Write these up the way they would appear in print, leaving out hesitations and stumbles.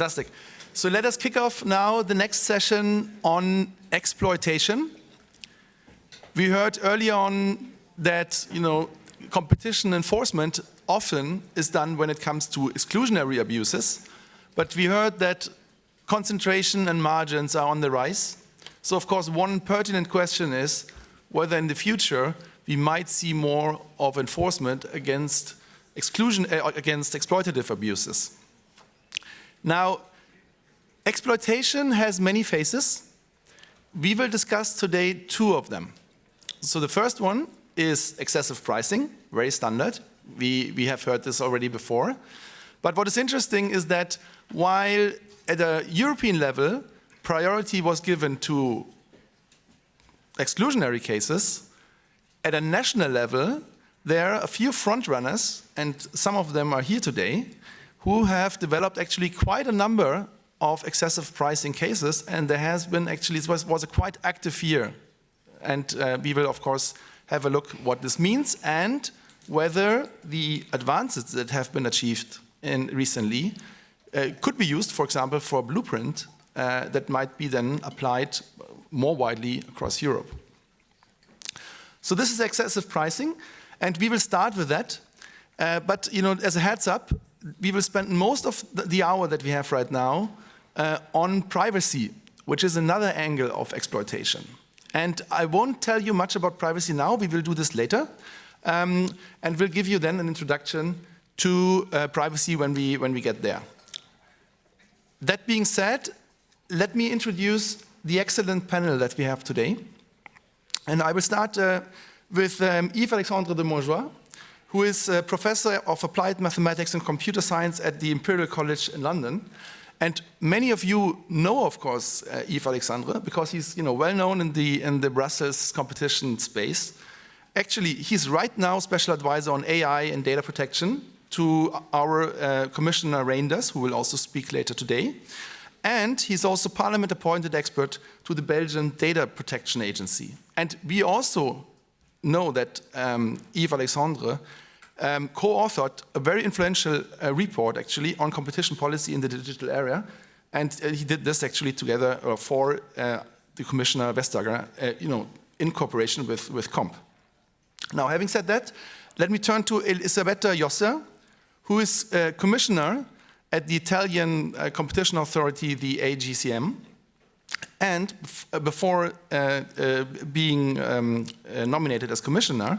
Fantastic. So let us kick off now the next session on exploitation. We heard earlier on that, competition enforcement often is done when it comes to exclusionary abuses, but we heard that concentration and margins are on the rise. So of course, one pertinent question is whether in the future we might see more of enforcement against exploitative abuses. Now, exploitation has many faces. We will discuss today two of them. So the first one is excessive pricing, very standard. We have heard this already before. But what is interesting is that while at a European level, priority was given to exclusionary cases, at a national level, there are a few frontrunners, and some of them are here today, who have developed actually quite a number of excessive pricing cases, and there has been actually, it was a quite active year. And we will, of course, have a look what this means and whether the advances that have been achieved recently could be used, for example, for a blueprint that might be then applied more widely across Europe. So this is excessive pricing, and we will start with that. But as a heads up, we will spend most of the hour that we have right now on privacy, which is another angle of exploitation. And I won't tell you much about privacy now, we will do this later. And we'll give you then an introduction to privacy when we get there. That being said, let me introduce the excellent panel that we have today. And I will start with Yves-Alexandre de Montjoie, who is a professor of applied mathematics and computer science at the Imperial College in London. And many of you know, of course, Yves-Alexandre, because he's well known in the Brussels competition space. Actually, he's right now special advisor on AI and data protection to our Commissioner Reinders, who will also speak later today. And he's also parliament-appointed expert to the Belgian Data Protection Agency. And we also know that Yves-Alexandre co-authored a very influential report, actually, on competition policy in the digital area. And he did this actually together for the Commissioner Vestager, in cooperation with COMP. Now, having said that, let me turn to Elisabetta Josse, who is Commissioner at the Italian Competition Authority, the AGCM. And before being nominated as commissioner,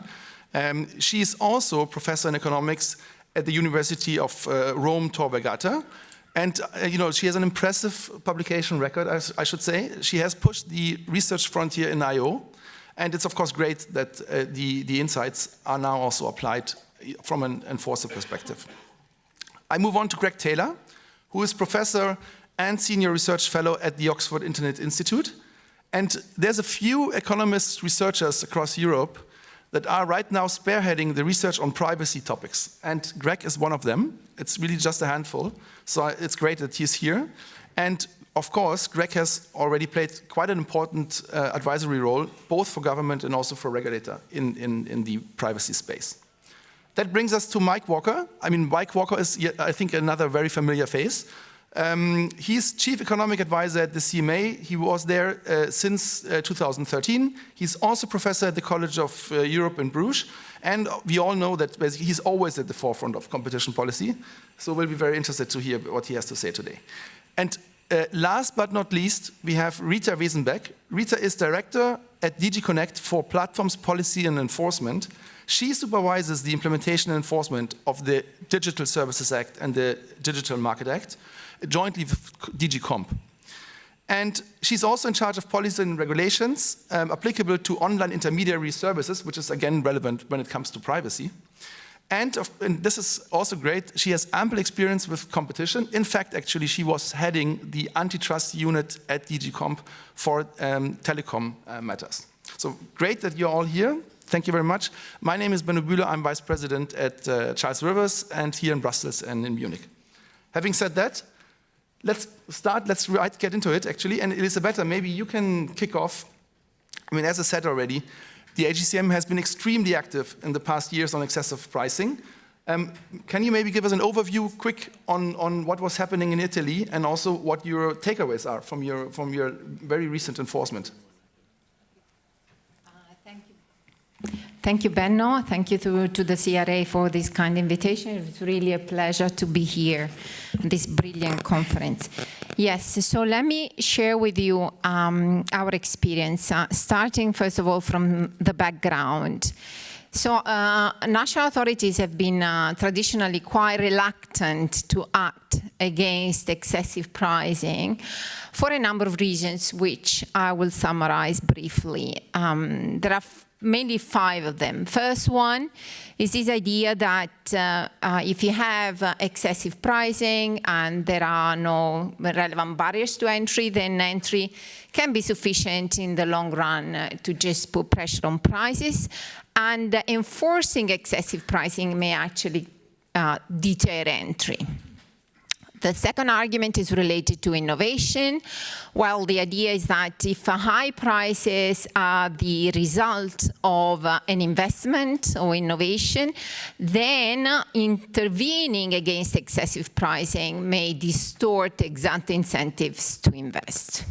she is also a professor in economics at the University of Rome Tor Vergata. And she has an impressive publication record, I should say. She has pushed the research frontier in I/O. And it's, of course, great that the insights are now also applied from an enforcer perspective. I move on to Greg Taylor, who is professor and senior research fellow at the Oxford Internet Institute. And there's a few economist researchers across Europe that are right now spearheading the research on privacy topics. And Greg is one of them. It's really just a handful. So it's great that he's here. And of course, Greg has already played quite an important advisory role, both for government and also for regulator in the privacy space. That brings us to Mike Walker. Mike Walker is, I think, another very familiar face. He's Chief Economic Advisor at the CMA. He was there since 2013. He's also professor at the College of Europe in Bruges. And we all know that basically he's always at the forefront of competition policy. So we'll be very interested to hear what he has to say today. And last but not least, we have Rita Wesenbeck. Rita is director at DG Connect for Platforms Policy and Enforcement. She supervises the implementation and enforcement of the Digital Services Act and the Digital Market Act, jointly with DG Comp. And she's also in charge of policy and regulations applicable to online intermediary services, which is again relevant when it comes to privacy. And this is also great, she has ample experience with competition. In fact, actually, she was heading the antitrust unit at DG Comp for telecom matters. So great that you're all here. Thank you very much. My name is Benno Bühler. I'm vice president at Charles Rivers and here in Brussels and in Munich. Having said that, let's get into it, actually. And Elisabetta, maybe you can kick off. As I said already, the AGCM has been extremely active in the past years on excessive pricing. Can you maybe give us an overview, quick, on what was happening in Italy, and also what your takeaways are from your very recent enforcement? Thank you, Benno. Thank you to the CRA for this kind invitation. It's really a pleasure to be here at this brilliant conference. Yes, so let me share with you our experience, starting first of all from the background. So national authorities have been traditionally quite reluctant to act against excessive pricing for a number of reasons, which I will summarize briefly. There are mainly 5 of them. First one is this idea that if you have excessive pricing and there are no relevant barriers to entry, then entry can be sufficient in the long run to just put pressure on prices. And enforcing excessive pricing may actually deter entry. The second argument is related to innovation. Well, the idea is that if high prices are the result of an investment or innovation, then intervening against excessive pricing may distort exact incentives to invest.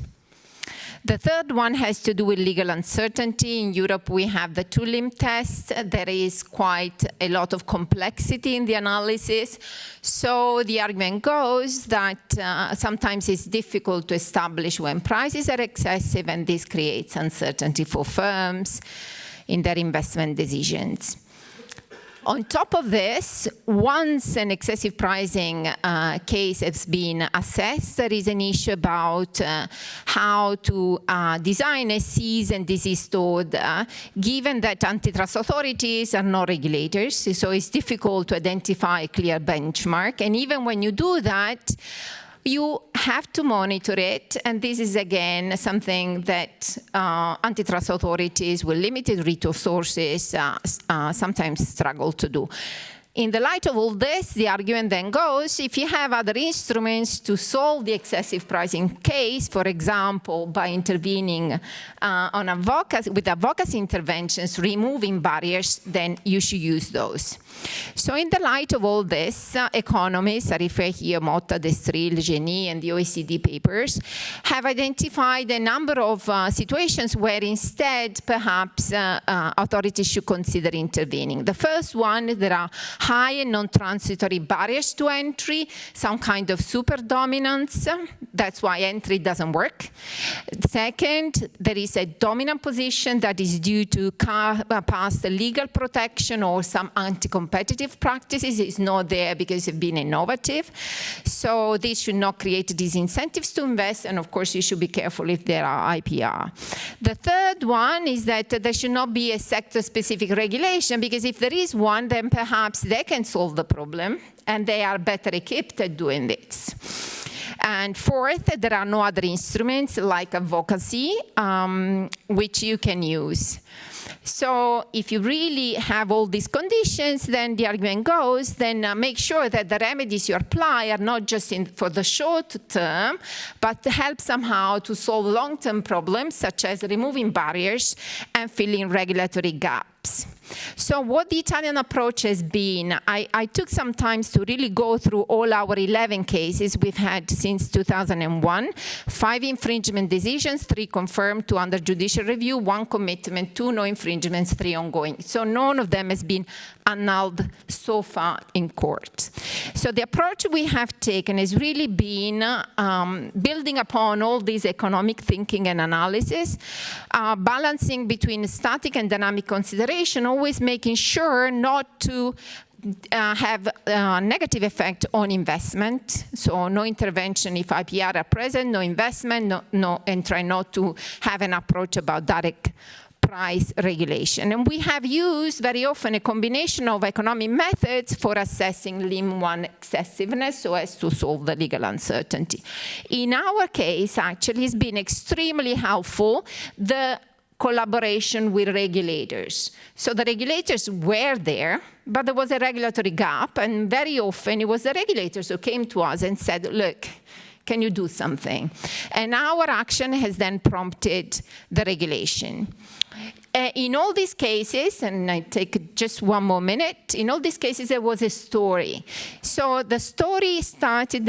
The third one has to do with legal uncertainty. In Europe, we have the two-limb test. There is quite a lot of complexity in the analysis. So the argument goes that sometimes it's difficult to establish when prices are excessive, and this creates uncertainty for firms in their investment decisions. On top of this, once an excessive pricing case has been assessed, there is an issue about how to design a cease and desist order, given that antitrust authorities are not regulators, so it's difficult to identify a clear benchmark. And even when you do that, you have to monitor it, and this is again something that antitrust authorities with limited resources sometimes struggle to do. In the light of all this, the argument then goes, if you have other instruments to solve the excessive pricing case, for example, by intervening with advocacy interventions, removing barriers, then you should use those. So in the light of all this, economists, I refer here Motta, Destril, Genie, and the OECD papers, have identified a number of situations where instead, perhaps, authorities should consider intervening. The first one, there are high and non-transitory barriers to entry, some kind of super dominance. That's why entry doesn't work. Second, there is a dominant position that is due to past legal protection or some anti-competitive practices. It's not there because it's been innovative. So this should not create disincentives to invest, and of course you should be careful if there are IPR. The third one is that there should not be a sector-specific regulation, because if there is one, then perhaps they can solve the problem, and they are better equipped at doing this. And fourth, there are no other instruments like advocacy, which you can use. So if you really have all these conditions, then the argument goes, then make sure that the remedies you apply are not just for the short term, but help somehow to solve long-term problems, such as removing barriers and filling regulatory gaps. So what the Italian approach has been, I took some time to really go through all our 11 cases we've had since 2001, 5 infringement decisions, 3 confirmed, 2 under judicial review, 1 commitment, 2 no infringements, 3 ongoing. So none of them has been annulled so far in court. So the approach we have taken has really been building upon all this economic thinking and analysis, balancing between static and dynamic consideration, always making sure not to have a negative effect on investment. So no intervention if IPR are present, no investment, and try not to have an approach about direct price regulation. And we have used very often a combination of economic methods for assessing limb 1 excessiveness so as to solve the legal uncertainty. In our case, actually, it's been extremely helpful, the collaboration with regulators. So the regulators were there, but there was a regulatory gap, and very often it was the regulators who came to us and said, look, can you do something? And our action has then prompted the regulation. In all these cases, and I take just one more minute, in all these cases there was a story. So the story started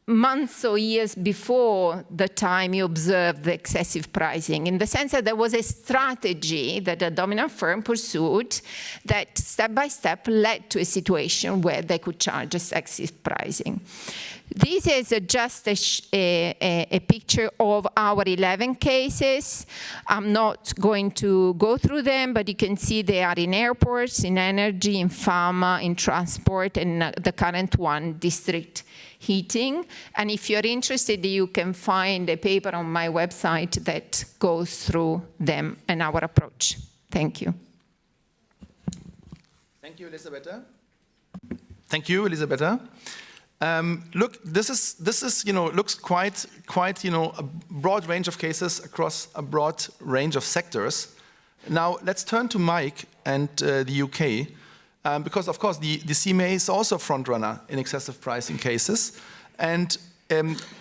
months or years before the time you observed the excessive pricing, in the sense that there was a strategy that the dominant firm pursued that step by step led to a situation where they could charge excessive pricing. This is just a picture of our 11 cases. I'm not going to go through them, but you can see they are in airports, in energy, in pharma, in transport, and the current one, district heating. And if you're interested, you can find a paper on my website that goes through them and our approach. Thank you. Thank you, Elisabetta. Thank you, Elisabetta. Look, this is looks quite a broad range of cases across a broad range of sectors. Now let's turn to Mike and the UK, because of course the CMA is also a front runner in excessive pricing cases, and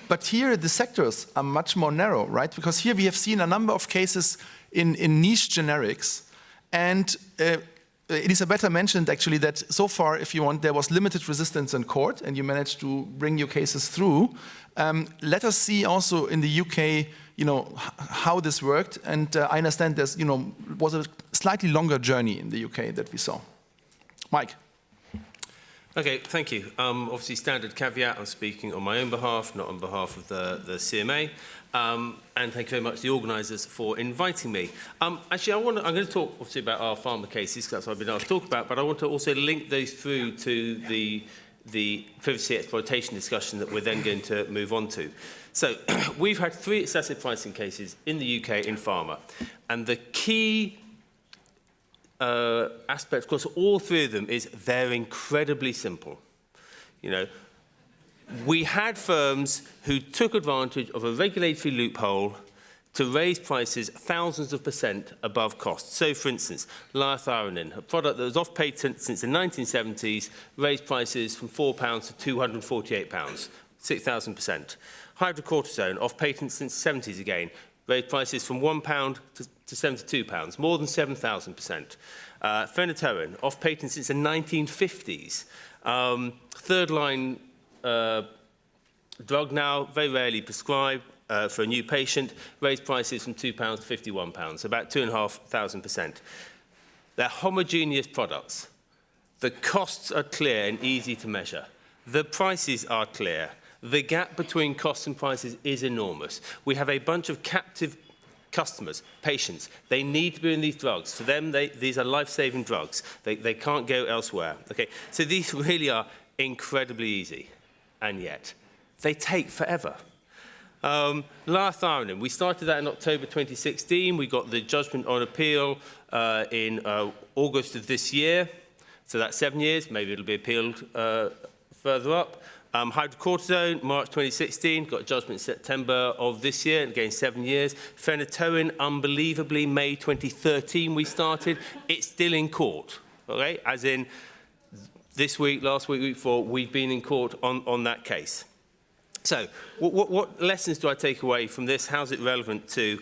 but here the sectors are much more narrow, right? Because here we have seen a number of cases in niche generics, and Elisabetta mentioned actually that so far, if you want, there was limited resistance in court and you managed to bring your cases through. Let us see also in the UK, how this worked. And I understand there's, was a slightly longer journey in the UK that we saw. Mike. Okay, thank you. Obviously, standard caveat, I'm speaking on my own behalf, not on behalf of the CMA. And thank you very much to the organisers for inviting me. Actually, I'm going to talk obviously about our pharma cases, because that's what I've been asked to talk about, but I want to also link those through to the privacy exploitation discussion that we're then going to move on to. So we've had 3 excessive pricing cases in the UK in pharma, and the key aspect, of course, all 3 of them is they're incredibly simple. We had firms who took advantage of a regulatory loophole to raise prices thousands of % above cost. So, for instance, liothyronine, a product that was off patent since the 1970s, raised prices from £4 to £248, 6,000%. Hydrocortisone, off patent since the 70s again, raised prices from £1 to £72, more than 7,000%. Phenytoin, off patent since the 1950s. Third-line drug now, very rarely prescribed for a new patient, raised prices from £2 to £51, about 2,500%. They're homogeneous products. The costs are clear and easy to measure. The prices are clear. The gap between costs and prices is enormous. We have a bunch of captive customers, patients. They need to be in these drugs. For them, these are life-saving drugs. They can't go elsewhere. Okay, so these really are incredibly easy, and yet they take forever. Liothyronine, we started that in October 2016. We got the judgment on appeal in August of this year. So that's 7 years. Maybe it'll be appealed further up. Hydrocortisone, March 2016, got a judgment in September of this year, and again 7 years. Phenytoin, unbelievably, May 2013 we started. It's still in court, okay? As in this week, last week, week before, we've been in court on that case. So what lessons do I take away from this? How's it relevant to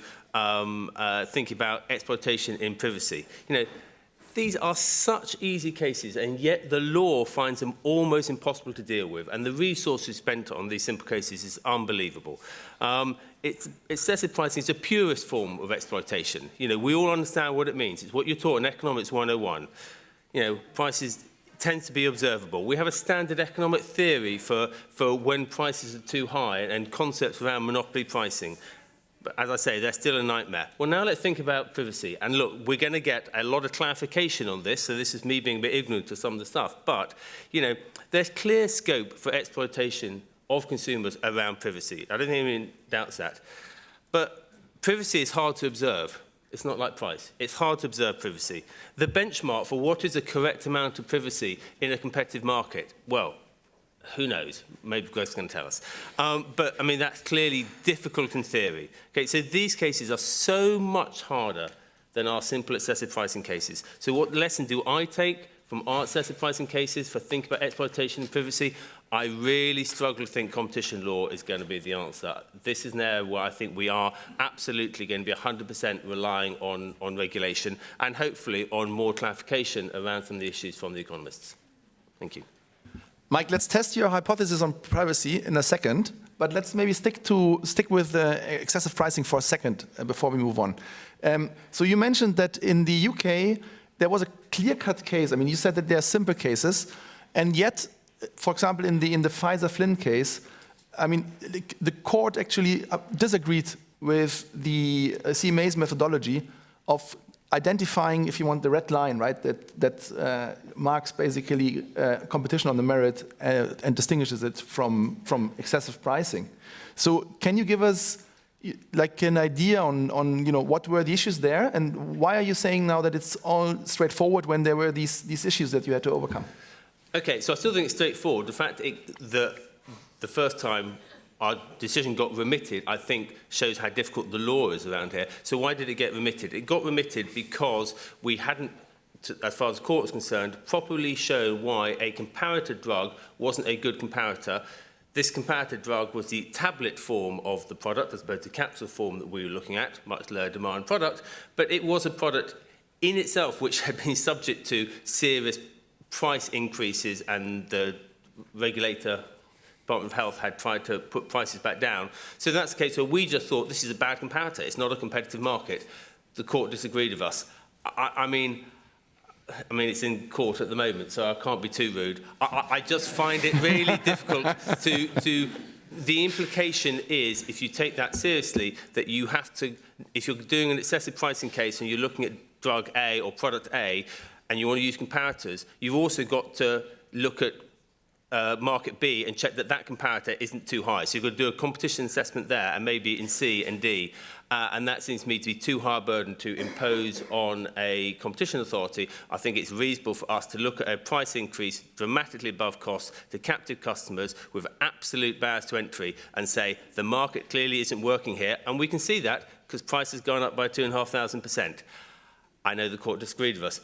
thinking about exploitation in privacy? These are such easy cases, and yet the law finds them almost impossible to deal with, and the resources spent on these simple cases is unbelievable. Excessive pricing is a purest form of exploitation. We all understand what it means. It's what you're taught in Economics 101. Prices tend to be observable. We have a standard economic theory for when prices are too high and concepts around monopoly pricing. But as I say, they're still a nightmare. Well, now let's think about privacy. And look, we're going to get a lot of clarification on this, so this is me being a bit ignorant to some of the stuff. But, there's clear scope for exploitation of consumers around privacy. I don't think anyone doubts that. But privacy is hard to observe. It's not like price. It's hard to observe privacy. The benchmark for what is the correct amount of privacy in a competitive market, well, who knows? Maybe Greg's going to tell us. But, that's clearly difficult in theory. Okay, so these cases are so much harder than our simple excessive pricing cases. So what lesson do I take from our excessive pricing cases for thinking about exploitation and privacy? I really struggle to think competition law is going to be the answer. This is an area where I think we are absolutely going to be 100% relying on regulation and hopefully on more clarification around some of the issues from the economists. Thank you. Mike, let's test your hypothesis on privacy in a second, but let's maybe stick with excessive pricing for a second before we move on. So you mentioned that in the UK there was a clear-cut case. I mean, you said that there are simple cases, and yet, for example, in the Pfizer-Flynn case, I mean, the court actually disagreed with the CMA's methodology of identifying, if you want, the red line, right, that marks basically competition on the merit and distinguishes it from excessive pricing. So can you give us like an idea on what were the issues there, and why are you saying now that it's all straightforward when there were these issues that you had to overcome? Okay, so I still think it's straightforward. The fact that the first time our decision got remitted, I think, shows how difficult the law is around here. So why did it get remitted? It got remitted because we hadn't, as far as the court was concerned, properly shown why a comparator drug wasn't a good comparator. This comparator drug was the tablet form of the product, as opposed to capsule form that we were looking at, much lower demand product. But it was a product in itself which had been subject to serious price increases, and the regulator, Department of Health, had tried to put prices back down. So that's the case where we just thought this is a bad comparator. It's not a competitive market. The court disagreed with us. I mean, it's in court at the moment, so I can't be too rude. I just find it really difficult to. The implication is, if you take that seriously, that you have to, if you're doing an excessive pricing case and you're looking at drug A or product A, and you want to use comparators, you've also got to look at market B and check that that comparator isn't too high. So you've got to do a competition assessment there, and maybe in C and D. And that seems to me to be too high a burden to impose on a competition authority. I think it's reasonable for us to look at a price increase dramatically above cost to captive customers with absolute barriers to entry and say the market clearly isn't working here. And we can see that because price has gone up by 2,500%. I know the court disagreed with us.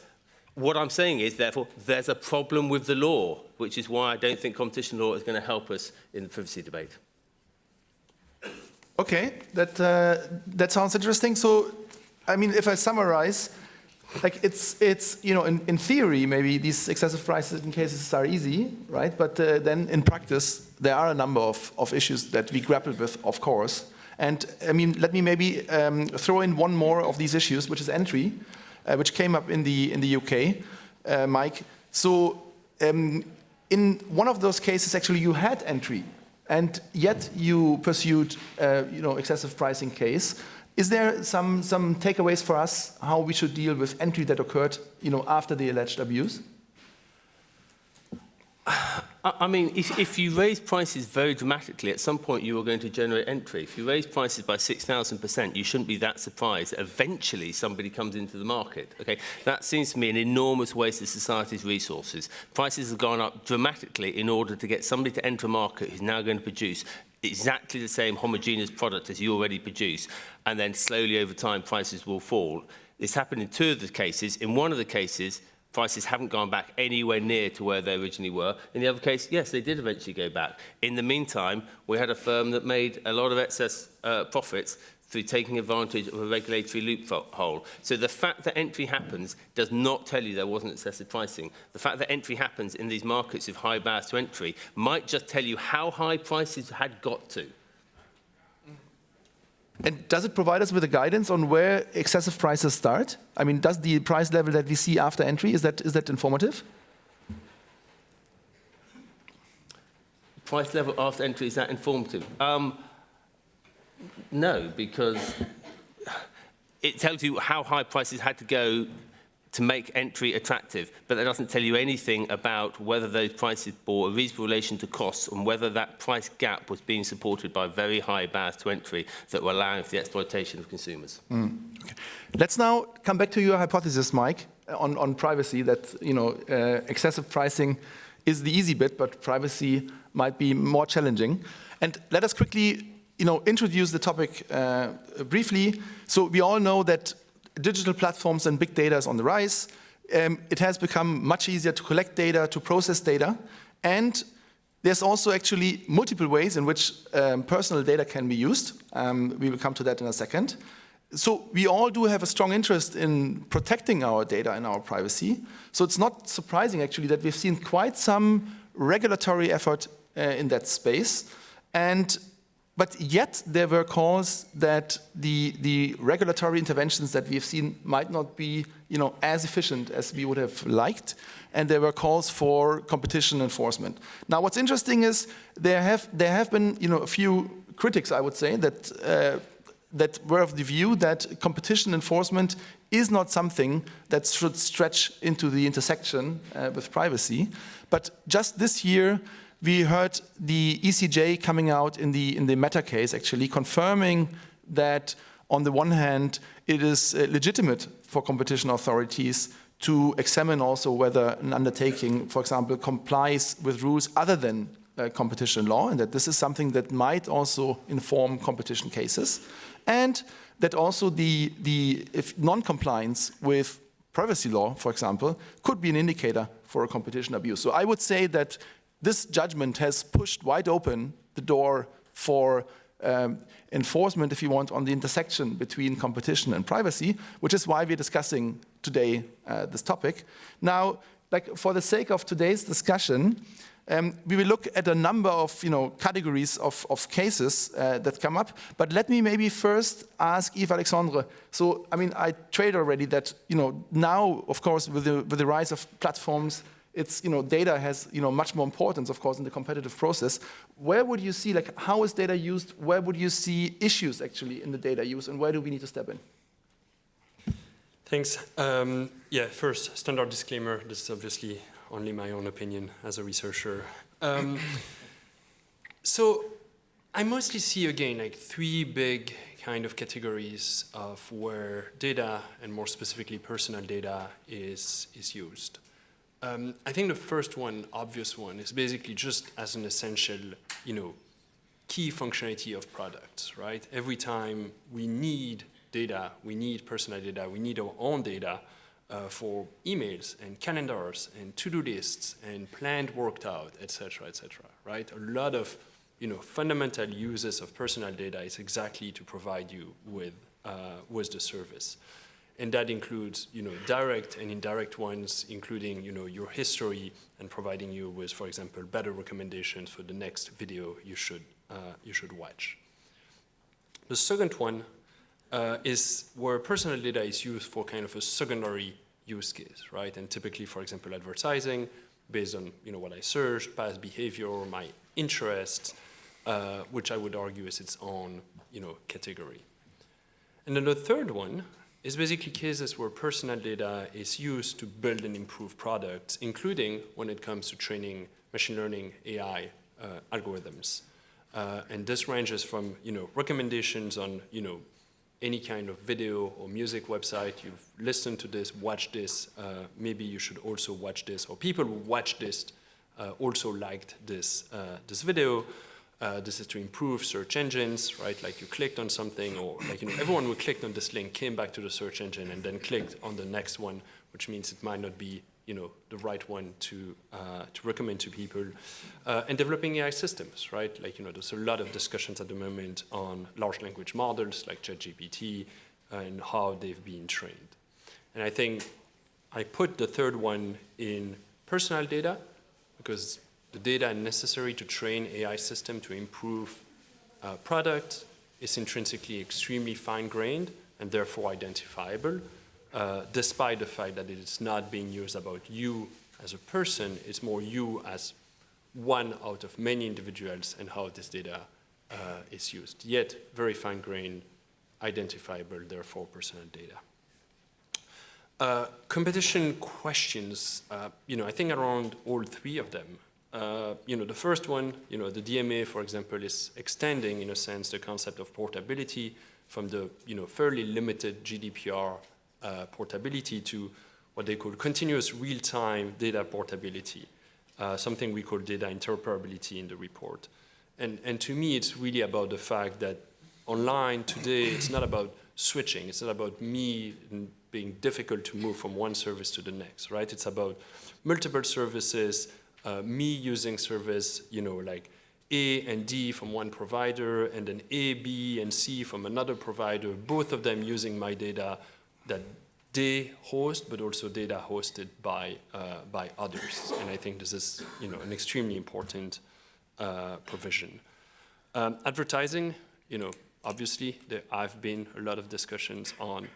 What I'm saying is, therefore, there's a problem with the law, which is why I don't think competition law is going to help us in the privacy debate. Okay, that sounds interesting. So, I mean, if I summarize, like it's in theory maybe these excessive pricing cases are easy, right? But then in practice there are a number of issues that we grapple with, of course. And I mean, let me maybe throw in one more of these issues, which is entry, which came up in the UK, Mike. So in one of those cases, actually, you had entry, and yet you pursued, excessive pricing case. Is there some takeaways for us how we should deal with entry that occurred, after the alleged abuse? I mean, if you raise prices very dramatically, at some point you are going to generate entry. If you raise prices by 6,000%, you shouldn't be that surprised that eventually somebody comes into the market. Okay, that seems to me an enormous waste of society's resources. Prices have gone up dramatically in order to get somebody to enter a market who's now going to produce exactly the same homogeneous product as you already produce, and then slowly over time prices will fall. This happened in two of the cases. In one of the cases, prices haven't gone back anywhere near to where they originally were. In the other case, yes, they did eventually go back. In the meantime, we had a firm that made a lot of excess profits through taking advantage of a regulatory loophole. So the fact that entry happens does not tell you there wasn't excessive pricing. The fact that entry happens in these markets with high barriers to entry might just tell you how high prices had got to. And does it provide us with a guidance on where excessive prices start? I mean, does the price level that we see after entry, is that informative? Price level after entry, is that informative? No, because it tells you how high prices had to go to make entry attractive, but that doesn't tell you anything about whether those prices bore a reasonable relation to costs and whether that price gap was being supported by very high barriers to entry that were allowing for the exploitation of consumers. Okay. Let's now come back to your hypothesis, Mike, on privacy, that excessive pricing is the easy bit, but privacy might be more challenging. And let us quickly introduce the topic briefly. So we all know that digital platforms and big data is on the rise. It has become much easier to collect data, to process data, and There's also actually multiple ways in which personal data can be used. We will come to that in a second. So we all do have a strong interest in protecting our data and our privacy. So it's not surprising actually that we've seen quite some regulatory effort in that space. But yet there were calls that the regulatory interventions that we've seen might not be as efficient as we would have liked. And there were calls for competition enforcement. Now what's interesting is there have been a few critics, I would say, that were of the view that competition enforcement is not something that should stretch into the intersection with privacy. But just this year, we heard the ECJ coming out in the Meta case, actually confirming that on the one hand, it is legitimate for competition authorities to examine also whether an undertaking, for example, complies with rules other than competition law, and that this is something that might also inform competition cases, and that also if non-compliance with privacy law, for example, could be an indicator for a competition abuse. So I would say that this judgment has pushed wide open the door for enforcement, if you want, on the intersection between competition and privacy, which is why we're discussing today this topic. Now, for the sake of today's discussion, we will look at a number of categories of cases that come up. But let me maybe first ask Yves Alexandre. So, I mean, I trade already that now, of course, with the rise of platforms, it's data has much more importance, of course, in the competitive process. Where would you see how is data used? Where would you see issues actually in the data use, and where do we need to step in? Thanks. First, standard disclaimer. This is obviously only my own opinion as a researcher. So I mostly see, again, three big kind of categories of where data, and more specifically personal data, is used. I think the first one, obvious one, is basically just as an essential, key functionality of products, right? Every time we need data, we need personal data, we need our own data for emails and calendars and to-do lists and planned worked out, et cetera, right? A lot of fundamental uses of personal data is exactly to provide you with the service. And that includes direct and indirect ones, including your history and providing you with, for example, better recommendations for the next video you should watch. The second one is where personal data is used for kind of a secondary use case, right? And typically, for example, advertising, based on what I searched, past behavior, my interests, which I would argue is its own category. And then the third one is basically cases where personal data is used to build and improve products, including when it comes to training machine learning AI algorithms. And this ranges from recommendations on any kind of video or music website. You've listened to this, watched this, maybe you should also watch this, or people who watched this also liked this video. This is to improve search engines, right? Like you clicked on something, or everyone who clicked on this link came back to the search engine and then clicked on the next one, which means it might not be the right one to recommend to people. And developing AI systems, right? There's a lot of discussions at the moment on large language models like ChatGPT and how they've been trained. And I think I put the third one in personal data because the data necessary to train AI system to improve product is intrinsically extremely fine-grained and therefore identifiable, despite the fact that it is not being used about you as a person. It's more you as one out of many individuals and how this data is used. Yet very fine-grained, identifiable, therefore personal data. Competition questions, I think around all three of them. The first one, the DMA, for example, is extending, in a sense, the concept of portability from the, fairly limited GDPR portability to what they call continuous real-time data portability, something we call data interoperability in the report. And to me, it's really about the fact that online today, it's not about switching. It's not about me being difficult to move from one service to the next, right? It's about multiple services me using service, like A and D from one provider, and then A, B, and C from another provider, both of them using my data that they host, but also data hosted by others. And I think this is, an extremely important provision. Advertising, obviously there have been a lot of discussions on,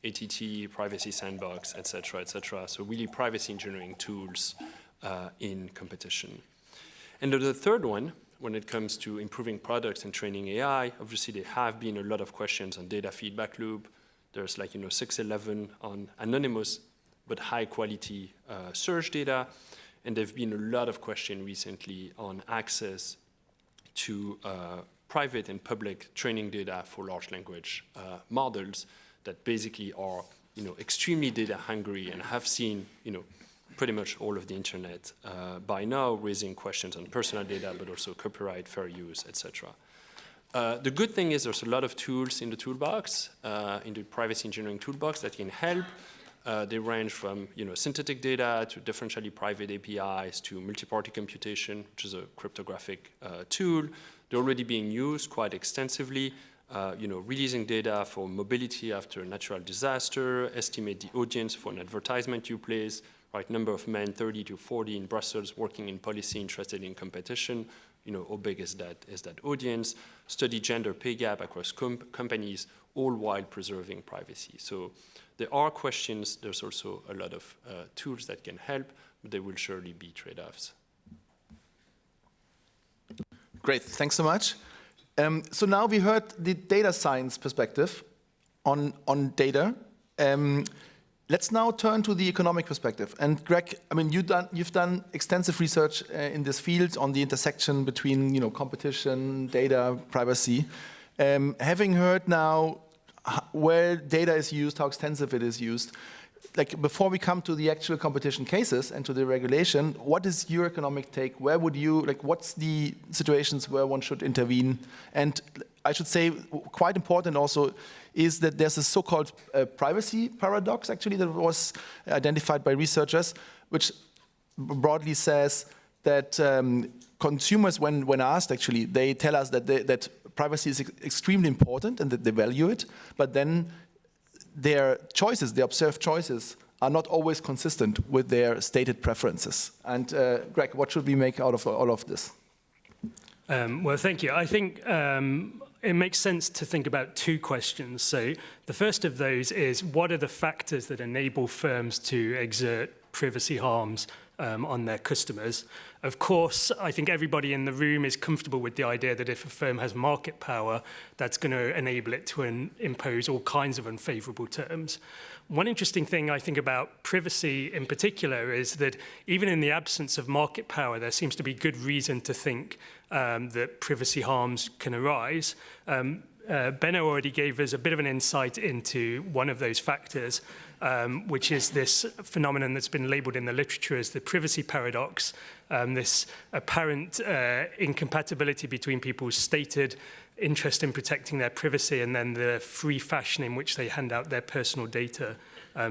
ATT, privacy sandbox, et cetera, et cetera. So really privacy engineering tools in competition. And the third one, when it comes to improving products and training AI, obviously there have been a lot of questions on data feedback loop. There's 611 on anonymous but high quality search data. And there've been a lot of questions recently on access to private and public training data for large language models that basically are, extremely data hungry and have seen, pretty much all of the internet by now, raising questions on personal data, but also copyright, fair use, etc. The good thing is there's a lot of tools in the toolbox, in the privacy engineering toolbox that can help. They range from synthetic data to differentially private APIs to multi-party computation, which is a cryptographic tool. They're already being used quite extensively. Releasing data for mobility after a natural disaster, estimate the audience for an advertisement you place, right, number of men, 30 to 40 in Brussels, working in policy, interested in competition. How big is that audience? Study gender pay gap across companies, all while preserving privacy. So there are questions. There's also a lot of tools that can help, but there will surely be trade-offs. Great, thanks so much. So now we heard the data science perspective on data. Let's now turn to the economic perspective. And Greg, you've done extensive research in this field on the intersection between competition, data, privacy. Having heard now where data is used, how extensive it is used, before we come to the actual competition cases and to the regulation, what is your economic take? Where would you, what's the situations where one should intervene? And I should say, quite important also, is that there's a so-called privacy paradox, actually, that was identified by researchers, which broadly says that consumers, when asked, actually, they tell us that privacy is extremely important and that they value it, but then their choices, their observed choices, are not always consistent with their stated preferences. And Greg, what should we make out of all of this? Well, thank you. I think it makes sense to think about two questions. So the first of those is, what are the factors that enable firms to exert privacy harms on their customers? Of course, I think everybody in the room is comfortable with the idea that if a firm has market power, that's going to enable it to impose all kinds of unfavorable terms. One interesting thing I think about privacy in particular is that even in the absence of market power, there seems to be good reason to think that privacy harms can arise. Benno already gave us a bit of an insight into one of those factors, which is this phenomenon that's been labeled in the literature as the privacy paradox, this apparent incompatibility between people's stated interest in protecting their privacy and then the free fashion in which they hand out their personal data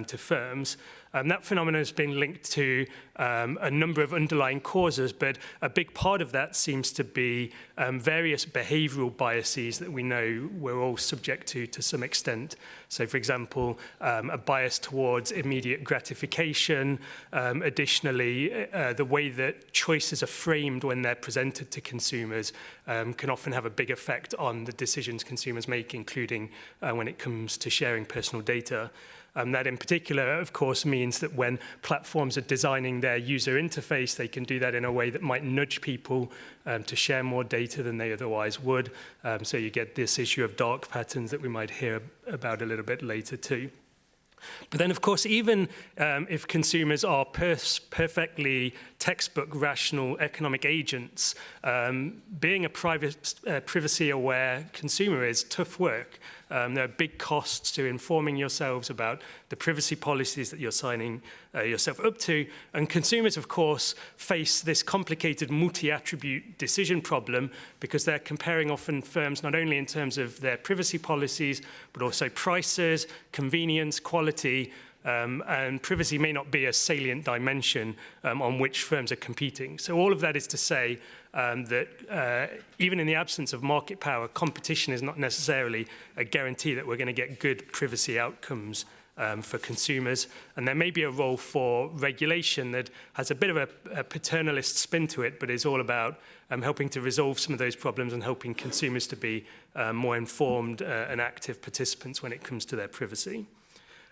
to firms. That phenomenon has been linked to a number of underlying causes, but a big part of that seems to be various behavioral biases that we know we're all subject to some extent. So, for example, a bias towards immediate gratification. Additionally, the way that choices are framed when they're presented to consumers can often have a big effect on the decisions consumers make, including when it comes to sharing personal data. That in particular, of course, means that when platforms are designing their user interface, they can do that in a way that might nudge people to share more data than they otherwise would. So you get this issue of dark patterns that we might hear about a little bit later too. But then, of course, even if consumers are perfectly textbook rational economic agents, being a privacy-aware consumer is tough work. There are big costs to informing yourselves about the privacy policies that you're signing yourself up to. And consumers, of course, face this complicated multi-attribute decision problem because they're comparing often firms not only in terms of their privacy policies, but also prices, convenience, quality, and privacy may not be a salient dimension on which firms are competing. So all of that is to say that even in the absence of market power, competition is not necessarily a guarantee that we're going to get good privacy outcomes for consumers. And there may be a role for regulation that has a bit of a paternalist spin to it, but is all about helping to resolve some of those problems and helping consumers to be more informed and active participants when it comes to their privacy.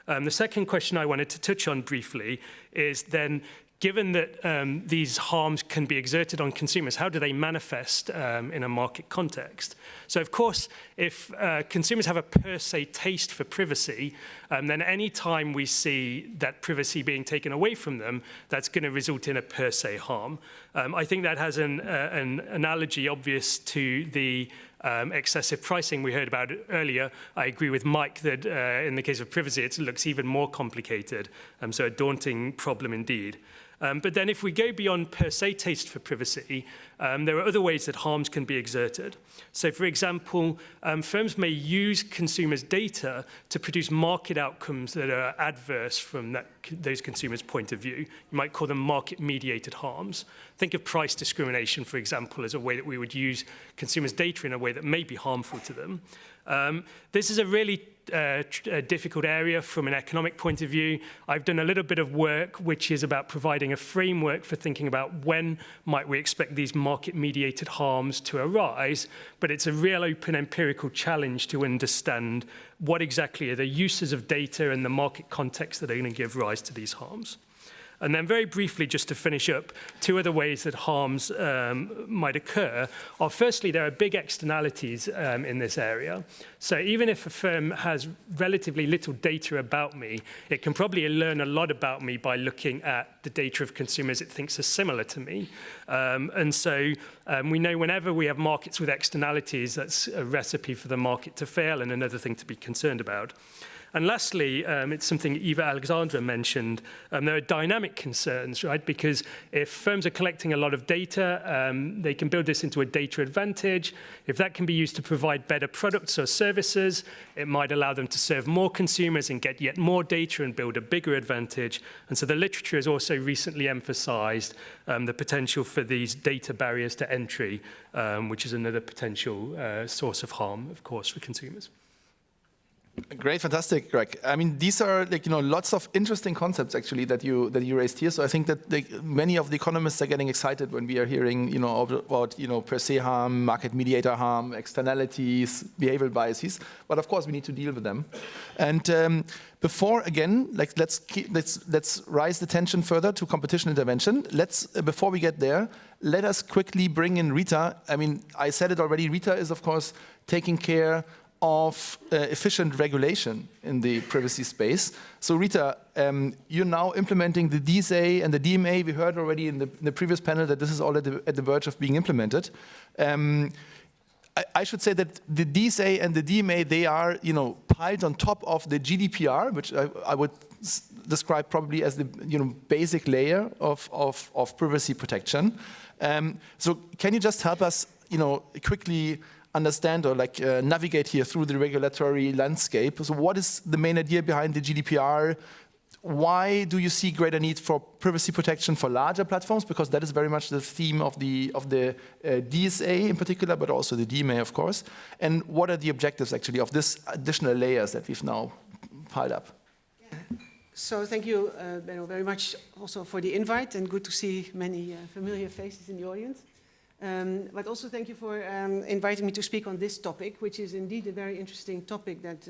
The second question I wanted to touch on briefly is then, given that these harms can be exerted on consumers, how do they manifest in a market context? So, of course, if consumers have a per se taste for privacy, then any time we see that privacy being taken away from them, that's going to result in a per se harm. I think that has an analogy obvious to the excessive pricing we heard about earlier. I agree with Mike that in the case of privacy, it looks even more complicated, so a daunting problem indeed. But then if we go beyond per se taste for privacy, there are other ways that harms can be exerted. So, for example, firms may use consumers' data to produce market outcomes that are adverse from those consumers' point of view. You might call them market-mediated harms. Think of price discrimination, for example, as a way that we would use consumers' data in a way that may be harmful to them. This is a really difficult area from an economic point of view. I've done a little bit of work which is about providing a framework for thinking about when might we expect these market-mediated harms to arise, but it's a real open empirical challenge to understand what exactly are the uses of data and the market context that are going to give rise to these harms. And then very briefly, just to finish up, two other ways that harms might occur are, firstly, there are big externalities in this area. So even if a firm has relatively little data about me, it can probably learn a lot about me by looking at the data of consumers it thinks are similar to me. And so we know whenever we have markets with externalities, that's a recipe for the market to fail and another thing to be concerned about. And lastly, it's something Eva Alexandra mentioned, there are dynamic concerns, right? Because if firms are collecting a lot of data, they can build this into a data advantage. If that can be used to provide better products or services, it might allow them to serve more consumers and get yet more data and build a bigger advantage. And so the literature has also recently emphasized the potential for these data barriers to entry, which is another potential source of harm, of course, for consumers. Great, fantastic, Greg. I mean, these are lots of interesting concepts actually that you raised here. So I think that many of the economists are getting excited when we are hearing about per se harm, market mediator harm, externalities, behavioral biases. But of course, we need to deal with them. And before again, let's raise the tension further to competition intervention. Before we get there, let us quickly bring in Rita. I mean, I said it already. Rita is of course taking care of efficient regulation in the privacy space. So Rita, you're now implementing the DSA and the DMA. We heard already in the previous panel that this is all at the verge of being implemented. I should say that the DSA and the DMA, they are piled on top of the GDPR, which I would describe probably as the basic layer of privacy protection. So can you just help us quickly understand or navigate here through the regulatory landscape? So what is the main idea behind the GDPR? Why do you see greater need for privacy protection for larger platforms? Because that is very much the theme of the DSA in particular, but also the DMA, of course. And what are the objectives actually of this additional layers that we've now piled up? Yeah. So thank you, Benno, very much also for the invite, and good to see many familiar faces in the audience. But also thank you for inviting me to speak on this topic, which is indeed a very interesting topic that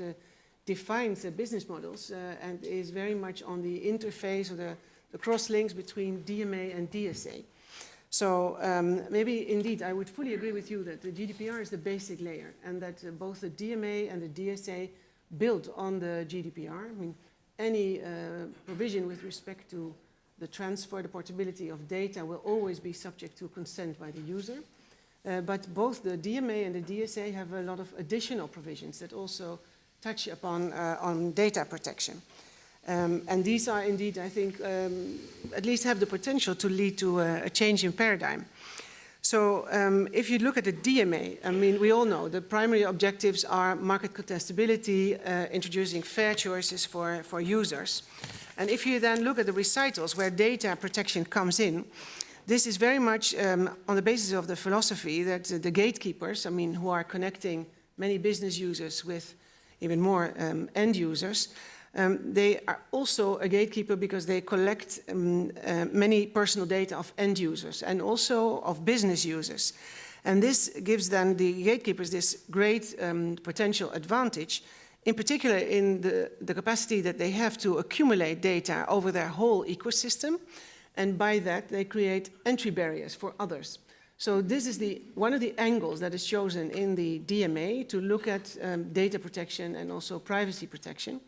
defines business models and is very much on the interface or the cross-links between DMA and DSA. So maybe indeed I would fully agree with you that the GDPR is the basic layer and that both the DMA and the DSA build on the GDPR. I mean, any provision with respect to the transfer, the portability of data will always be subject to consent by the user. But both the DMA and the DSA have a lot of additional provisions that also touch upon on data protection. And these are indeed, I think, at least have the potential to lead to a change in paradigm. So if you look at the DMA, I mean, we all know the primary objectives are market contestability, introducing fair choices for users. And if you then look at the recitals where data protection comes in, this is very much on the basis of the philosophy that the gatekeepers, I mean, who are connecting many business users with even more end users, they are also a gatekeeper because they collect many personal data of end users and also of business users. And this gives then the gatekeepers this great potential advantage, in particular in the capacity that they have to accumulate data over their whole ecosystem. And by that, they create entry barriers for others. So this is one of the angles that is chosen in the DMA to look at data protection and also privacy protection.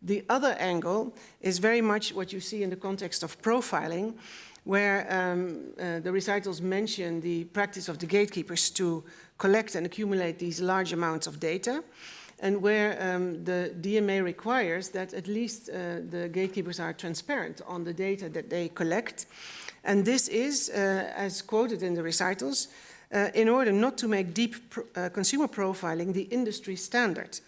The other angle is very much what you see in the context of profiling, where the recitals mention the practice of the gatekeepers to collect and accumulate these large amounts of data, and where the DMA requires that at least the gatekeepers are transparent on the data that they collect. And this is, as quoted in the recitals, in order not to make deep consumer profiling the industry standard,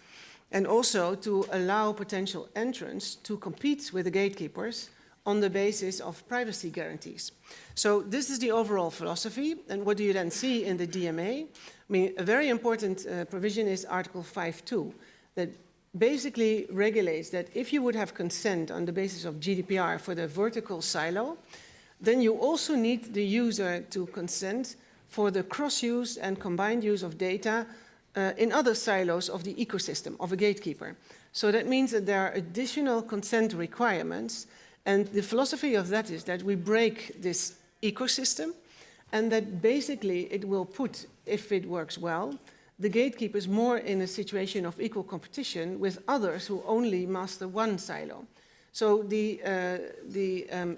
and also to allow potential entrants to compete with the gatekeepers on the basis of privacy guarantees. So this is the overall philosophy, and what do you then see in the DMA? I mean, a very important provision is Article 5.2, that basically regulates that if you would have consent on the basis of GDPR for the vertical silo, then you also need the user to consent for the cross-use and combined use of data in other silos of the ecosystem of a gatekeeper. So that means that there are additional consent requirements, and the philosophy of that is that we break this ecosystem, and that basically it will put, if it works well, the gatekeepers more in a situation of equal competition with others who only master one silo. So the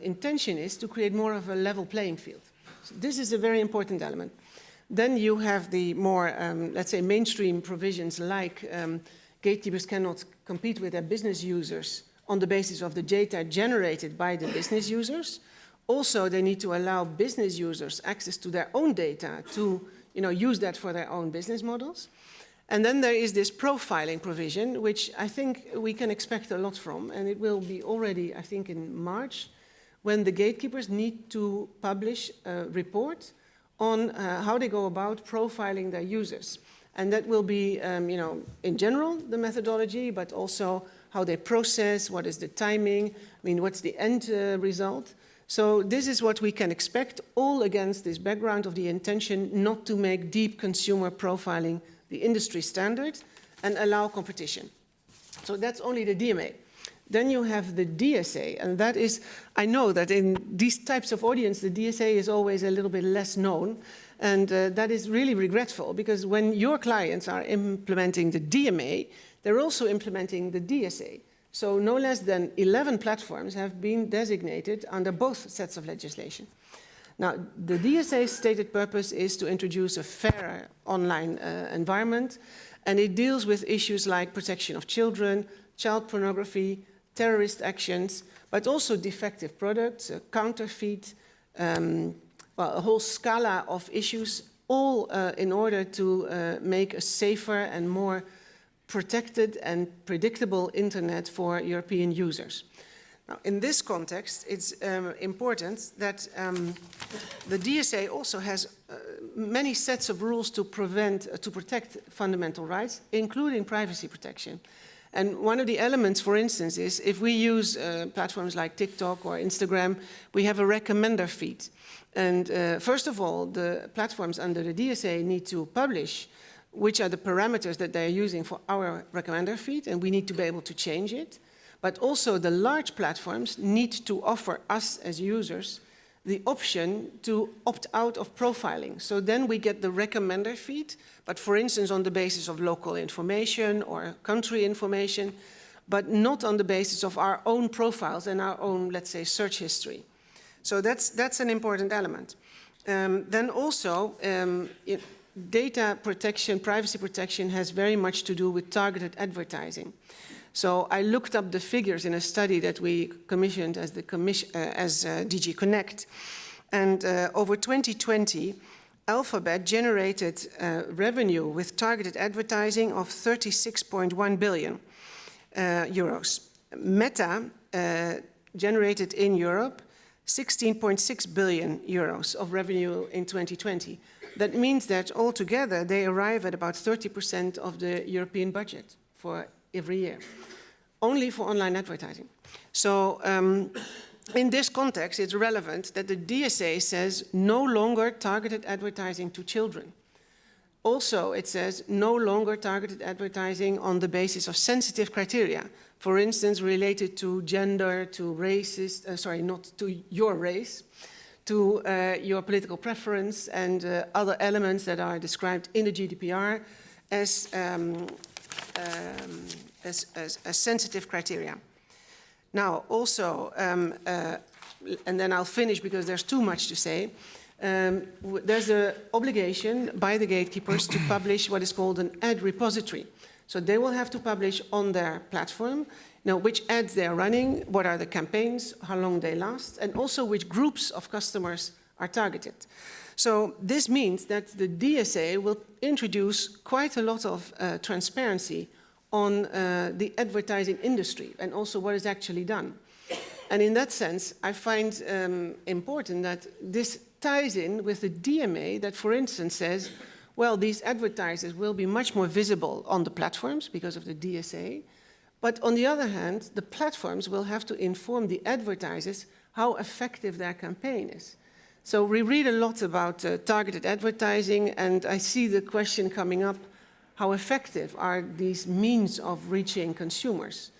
intention is to create more of a level playing field. So this is a very important element. Then you have the more, let's say, mainstream provisions like gatekeepers cannot compete with their business users on the basis of the data generated by the business users. Also, they need to allow business users access to their own data to use that for their own business models. And then there is this profiling provision, which I think we can expect a lot from, and it will be already, I think, in March, when the gatekeepers need to publish a report on how they go about profiling their users. And that will be, in general, the methodology, but also how they process, what is the timing, I mean, what's the end result. So this is what we can expect, all against this background of the intention not to make deep consumer profiling the industry standard and allow competition. So that's only the DMA. Then you have the DSA, and that is, I know that in these types of audience, the DSA is always a little bit less known, and that is really regretful, because when your clients are implementing the DMA, they're also implementing the DSA. So no less than 11 platforms have been designated under both sets of legislation. Now, the DSA's stated purpose is to introduce a fairer online environment, and it deals with issues like protection of children, child pornography, terrorist actions, but also defective products, counterfeit, a whole scala of issues, all in order to make a safer and more protected and predictable internet for European users. Now, in this context, it's important that the DSA also has many sets of rules to protect fundamental rights, including privacy protection. And one of the elements, for instance, is if we use platforms like TikTok or Instagram, we have a recommender feed. And first of all, the platforms under the DSA need to publish which are the parameters that they're using for our recommender feed, and we need to be able to change it. But also the large platforms need to offer us as users the option to opt out of profiling. So then we get the recommender feed, but for instance on the basis of local information or country information, but not on the basis of our own profiles and our own, let's say, search history. So that's an important element. Then also, data protection, privacy protection has very much to do with targeted advertising. So I looked up the figures in a study that we commissioned as DG Connect. And over 2020, Alphabet generated revenue with targeted advertising of 36.1 billion euros. Meta generated in Europe 16.6 billion euros of revenue in 2020. That means that altogether they arrive at about 30% of the European budget for every year, only for online advertising. So in this context, it's relevant that the DSA says no longer targeted advertising to children. Also, it says no longer targeted advertising on the basis of sensitive criteria, for instance, related to gender, to racist, not to your race, to your political preference and other elements that are described in the GDPR as sensitive criteria. Now, also, and then I'll finish because there's too much to say, there's an obligation by the gatekeepers to publish what is called an ad repository. So they will have to publish on their platform, which ads they are running, what are the campaigns, how long they last, and also which groups of customers are targeted. So this means that the DSA will introduce quite a lot of transparency on the advertising industry and also what is actually done. And in that sense, I find important that this ties in with the DMA that, for instance, says, well, these advertisers will be much more visible on the platforms because of the DSA. But on the other hand, the platforms will have to inform the advertisers how effective their campaign is. So we read a lot about targeted advertising, and I see the question coming up, how effective are these means of reaching consumers?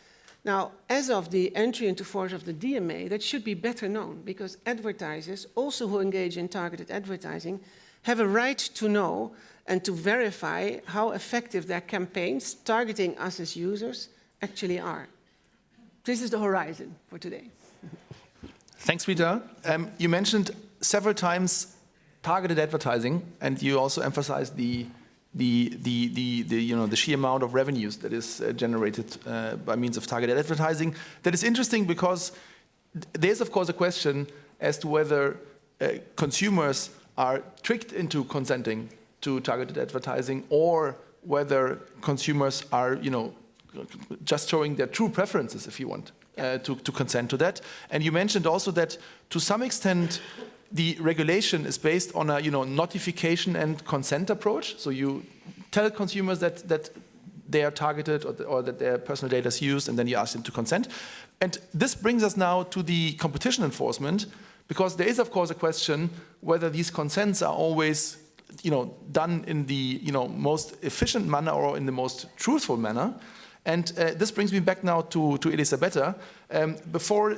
Now, as of the entry into force of the DMA, that should be better known, because advertisers, also who engage in targeted advertising, have a right to know and to verify how effective their campaigns targeting us as users actually are. This is the horizon for today. Thanks, Rita. You mentioned several times targeted advertising, and you also emphasized the sheer amount of revenues that is generated by means of targeted advertising. That is interesting because there's, of course, a question as to whether consumers are tricked into consenting to targeted advertising, or whether consumers are, just showing their true preferences, if you want, to consent to that. And you mentioned also that to some extent the regulation is based on a notification and consent approach. So you tell consumers that they are targeted or that their personal data is used, and then you ask them to consent. And this brings us now to the competition enforcement, because there is, of course, a question whether these consents are always done in the most efficient manner or in the most truthful manner. And this brings me back now to Elisabetta. Before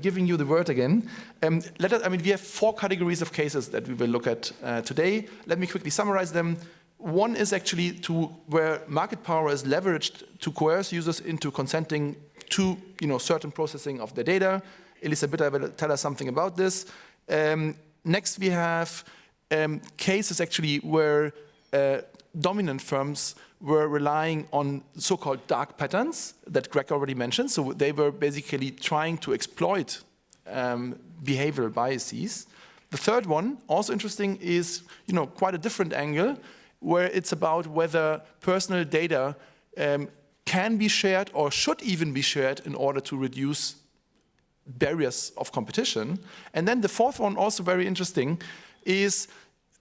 giving you the word again, we have 4 categories of cases that we will look at today. Let me quickly summarize them. One is actually where market power is leveraged to coerce users into consenting to certain processing of their data. Elisabetta will tell us something about this. Next, we have cases actually where dominant firms were relying on so-called dark patterns that Greg already mentioned. So they were basically trying to exploit behavioral biases. The third one, also interesting, is quite a different angle, where it's about whether personal data can be shared or should even be shared in order to reduce barriers of competition. And then the fourth one, also very interesting, is,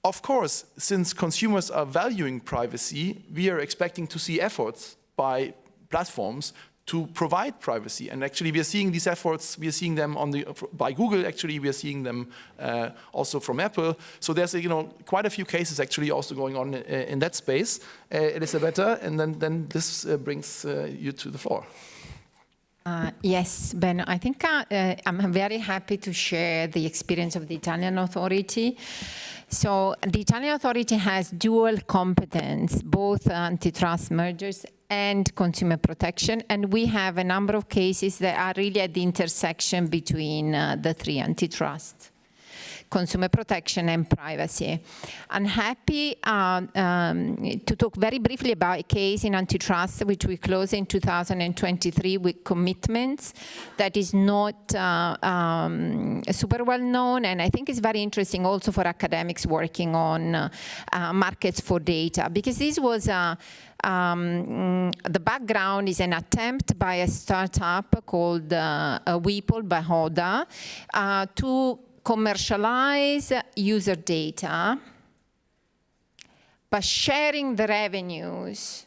of course, since consumers are valuing privacy, we are expecting to see efforts by platforms to provide privacy. And actually, we are seeing these efforts. We are seeing them by Google. Actually, we are seeing them also from Apple. So there's quite a few cases actually also going on in that space. Elisabetta, and then this brings you to the floor. Yes, Ben, I think I'm very happy to share the experience of the Italian authority. So the Italian authority has dual competence, both antitrust mergers and consumer protection, and we have a number of cases that are really at the intersection between the three: antitrust, consumer protection and privacy. I'm happy to talk very briefly about a case in antitrust which we closed in 2023 with commitments that is not super well known, and I think it's very interesting also for academics working on markets for data, because this was the background is an attempt by a startup called Weeple by Hoda to commercialize user data by sharing the revenues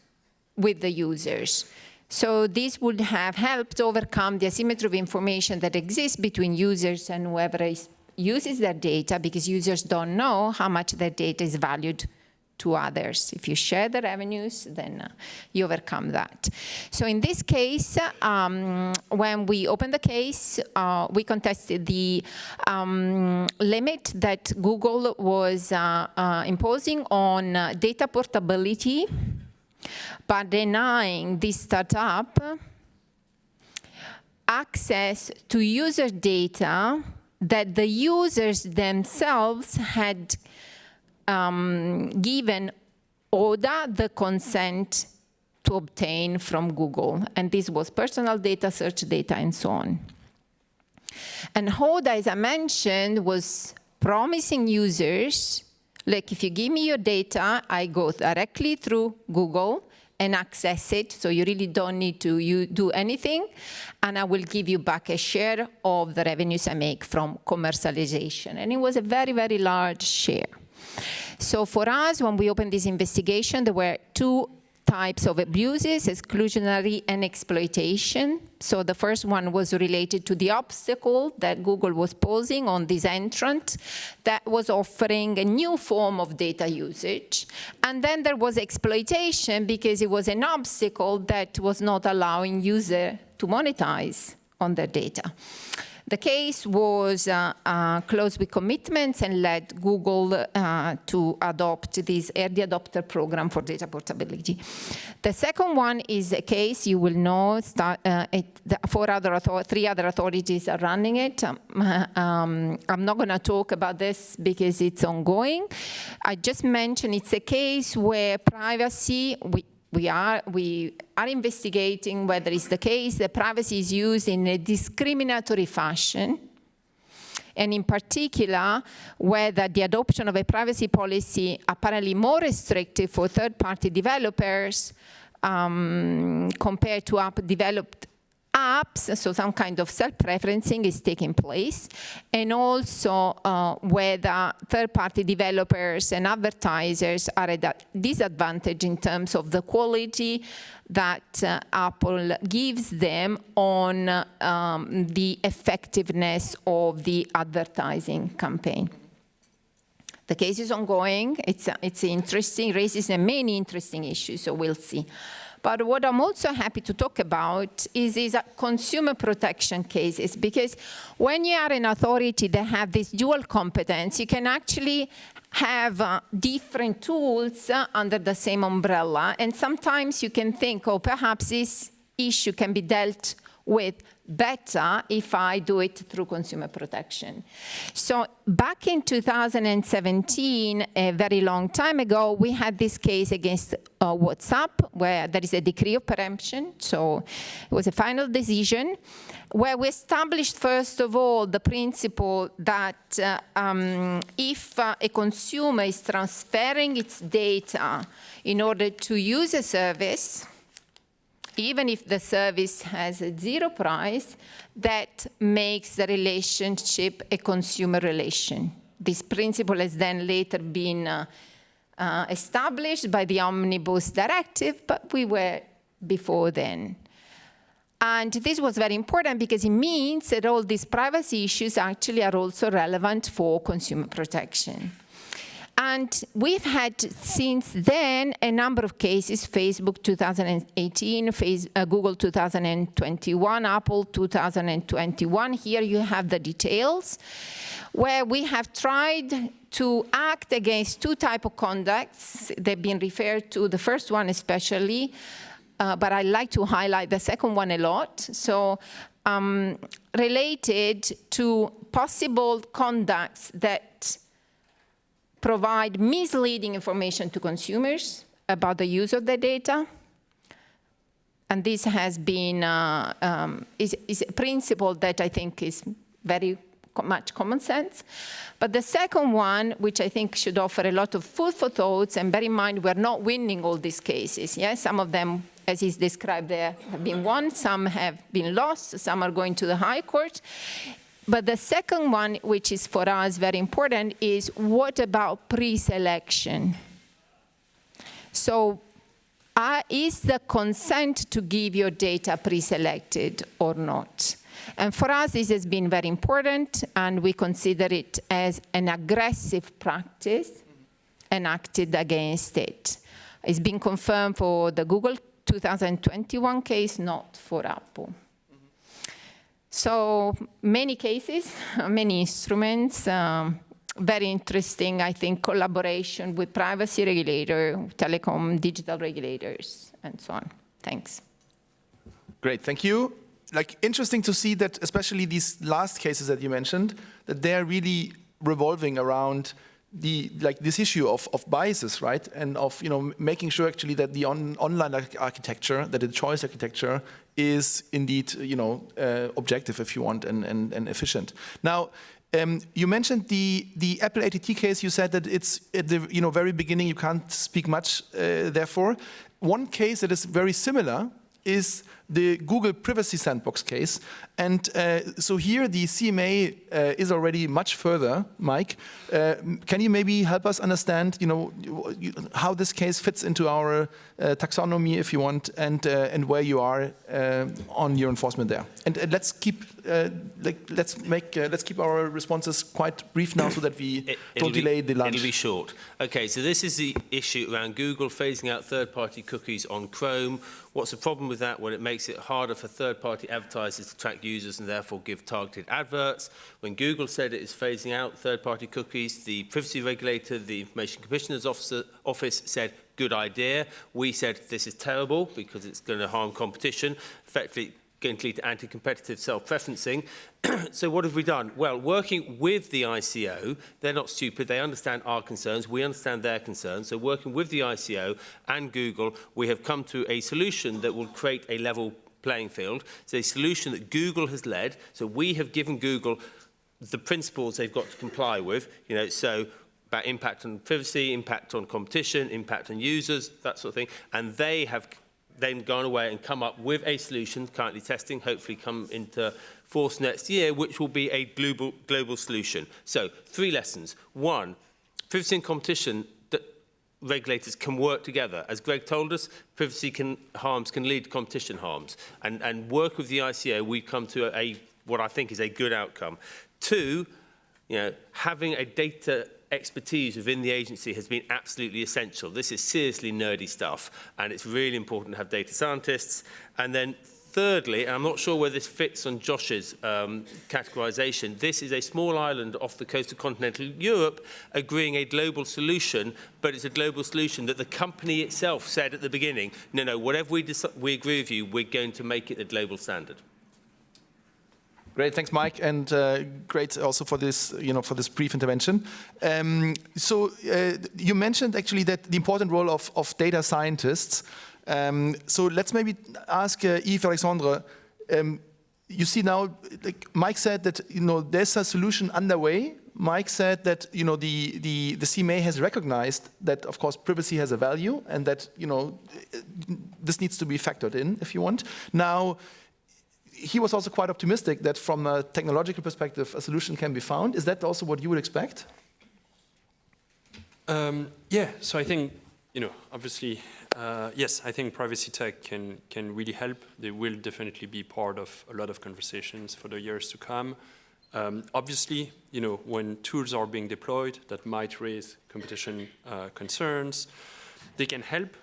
with the users. So this would have helped overcome the asymmetry of information that exists between users and whoever uses their data, because users don't know how much their data is valued to others. If you share the revenues, then you overcome that. So in this case, when we opened the case, we contested the limit that Google was imposing on data portability by denying this startup access to user data that the users themselves had given Hoda the consent to obtain from Google. And this was personal data, search data, and so on. And Hoda, as I mentioned, was promising users, like, if you give me your data, I go directly through Google and access it, so you really don't need to do anything, and I will give you back a share of the revenues I make from commercialization. And it was a very, very large share. So for us, when we opened this investigation, there were two types of abuses, exclusionary and exploitation. So the first one was related to the obstacle that Google was posing on this entrant that was offering a new form of data usage. And then there was exploitation, because it was an obstacle that was not allowing users to monetize on their data. The case was closed with commitments and led Google to adopt this early adopter program for data portability. The second one is a case you will know. Three other authorities are running it. I'm not going to talk about this because it's ongoing. I just mentioned it's a case where privacy, we are investigating whether it's the case that privacy is used in a discriminatory fashion, and in particular, whether the adoption of a privacy policy apparently more restrictive for third-party developers compared to developed apps, so some kind of self-preferencing is taking place, and also whether third-party developers and advertisers are at a disadvantage in terms of the quality that Apple gives them on the effectiveness of the advertising campaign. The case is ongoing. It's interesting, raises many interesting issues, so we'll see. But what I'm also happy to talk about is consumer protection cases, because when you are an authority that have this dual competence, you can actually have different tools under the same umbrella. And sometimes you can think, oh, perhaps this issue can be dealt with better if I do it through consumer protection. So back in 2017, a very long time ago, we had this case against WhatsApp, where there is a decree of preemption. So it was a final decision where we established, first of all, the principle that if a consumer is transferring its data in order to use a service, even if the service has a zero price, that makes the relationship a consumer relation. This principle has then later been established by the Omnibus Directive, but we were before then. And this was very important because it means that all these privacy issues actually are also relevant for consumer protection. And we've had since then a number of cases: Facebook 2018, Google 2021, Apple 2021. Here you have the details, where we have tried to act against two types of conducts. They've been referred to, the first one especially, but I like to highlight the second one a lot. So related to possible conducts that provide misleading information to consumers about the use of the data. And this has been is a principle that I think is very much common sense. But the second one, which I think should offer a lot of food for thoughts, and bear in mind we're not winning all these cases. Yeah? Some of them, as is described there, have been won, some have been lost, some are going to the High Court. But the second one, which is for us very important, is what about pre-selection? So is the consent to give your data pre-selected or not? And for us, this has been very important, and we consider it as an aggressive practice and acted against it. It's been confirmed for the Google 2021 case, not for Apple. So many cases, many instruments, very interesting, I think, collaboration with privacy regulator, telecom, digital regulators, and so on. Thanks. Great, thank you. Like, interesting to see that, especially these last cases that you mentioned, that they're really revolving around this issue of biases, right? And of making sure actually that the online architecture, that the choice architecture is indeed objective, if you want, and efficient. Now, you mentioned the Apple ATT case. You said that it's at the very beginning. You can't speak much, therefore. One case that is very similar is the Google Privacy Sandbox case. And so here the CMA is already much further. Mike, can you maybe help us understand how this case fits into our taxonomy, if you want, and where you are on your enforcement there? And let's keep our responses quite brief now, so that we don't delay the lunch. It'll be short. Okay, so this is the issue around Google phasing out third-party cookies on Chrome. What's the problem with that? Well, it makes it harder for third-party advertisers to track users and therefore give targeted adverts. When Google said it is phasing out third-party cookies, the privacy regulator, the Information Commissioner's Office said, good idea. We said this is terrible because it's going to harm competition, effectively going to lead to anti-competitive self-preferencing. So what have we done? Well, working with the ICO, they're not stupid, they understand our concerns, we understand their concerns. So working with the ICO and Google, we have come to a solution that will create a level playing field. It's a solution that Google has led. So we have given Google the principles they've got to comply with, so about impact on privacy, impact on competition, impact on users, that sort of thing. And they have then gone away and come up with a solution, currently testing, hopefully come into force next year, which will be a global solution. So 3 lessons. 1, privacy and competition, that regulators can work together. As Greg told us, privacy harms can lead to competition harms. And work with the ICO, we come to what I think is a good outcome. 2, having a data expertise within the agency has been absolutely essential. This is seriously nerdy stuff, and it's really important to have data scientists. And then thirdly, and I'm not sure where this fits on Josh's categorization, this is a small island off the coast of continental Europe agreeing a global solution, but it's a global solution that the company itself said at the beginning, no, whatever we agree with you, we're going to make it the global standard. Great, thanks, Mike, and great also for this, for this brief intervention. So you mentioned actually that the important role of data scientists. So let's maybe ask Yves Alexandre. You see now, like Mike said that there's a solution underway. Mike said that the CMA has recognized that, of course, privacy has a value, and that this needs to be factored in, if you want. Now, he was also quite optimistic that from a technological perspective, a solution can be found. Is that also what you would expect? Yeah, so I think, obviously, yes, I think privacy tech can really help. They will definitely be part of a lot of conversations for the years to come. Obviously, when tools are being deployed that might raise competition concerns, they can help,